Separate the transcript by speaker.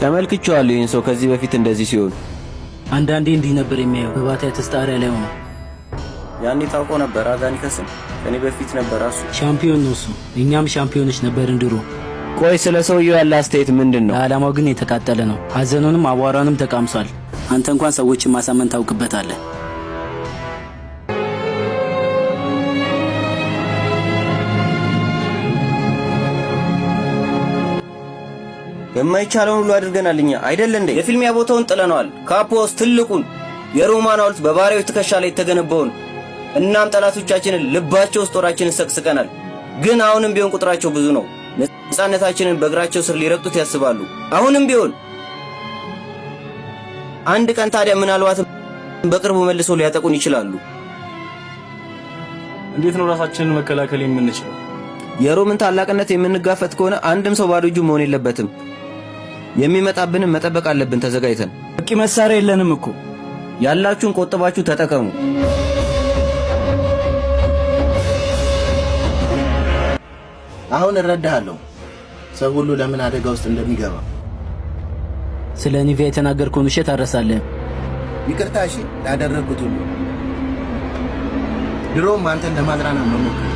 Speaker 1: ተመልክቼዋለሁ ይህን ሰው ከዚህ በፊት እንደዚህ ሲሆን።
Speaker 2: አንዳንዴ እንዲህ ነበር የሚያየው በባታ ተስጣሪያ ላይ ሆኖ።
Speaker 1: ያኔ ታውቆ ነበር አዳኒ ከስም ከኔ በፊት ነበር እሱ
Speaker 2: ሻምፒዮን ነው እሱ። እኛም ሻምፒዮኖች ነበርን ድሮ።
Speaker 1: ቆይ ስለ ሰውየው ያለ አስተያየት ምንድነው?
Speaker 2: ለዓላማው ግን የተቃጠለ ነው። ሐዘኑንም አቧራንም ተቃምሷል። አንተ እንኳን ሰዎችን ማሳመን ታውቅበታለህ።
Speaker 1: የማይቻለውን ሁሉ አድርገናል እኛ አይደል እንዴ? የፊልሚያ ቦታውን ጥለናል። ካፖስ ትልቁን የሮማን ሐውልት በባሪያዎች ትከሻ ላይ የተገነባውን እናም ጠላቶቻችንን ልባቸው ውስጥ ጦራችንን ሰቅስቀናል። ግን አሁንም ቢሆን ቁጥራቸው ብዙ ነው። ነፃነታችንን በእግራቸው ስር ሊረግጡት ያስባሉ። አሁንም ቢሆን አንድ ቀን ታዲያ ምናልባት በቅርቡ መልሰው ሊያጠቁን ይችላሉ።
Speaker 3: እንዴት ነው ራሳችንን መከላከል የምንችለው?
Speaker 1: የሮምን ታላቅነት የምንጋፈጥ ከሆነ አንድም ሰው ባዶ እጁ መሆን የለበትም። የሚመጣብንን መጠበቅ አለብን ተዘጋጅተን።
Speaker 2: በቂ መሳሪያ የለንም እኮ።
Speaker 1: ያላችሁን ቆጥባችሁ ተጠቀሙ።
Speaker 4: አሁን እረዳሃለሁ ሰው ሁሉ ለምን አደጋ ውስጥ እንደሚገባ።
Speaker 2: ስለ ኒቪያ የተናገርከውን ውሸት አረሳለህ።
Speaker 4: ይቅርታ እሺ ላደረግኩት ሁሉ። ድሮም አንተን ለማዝናናት መሞከር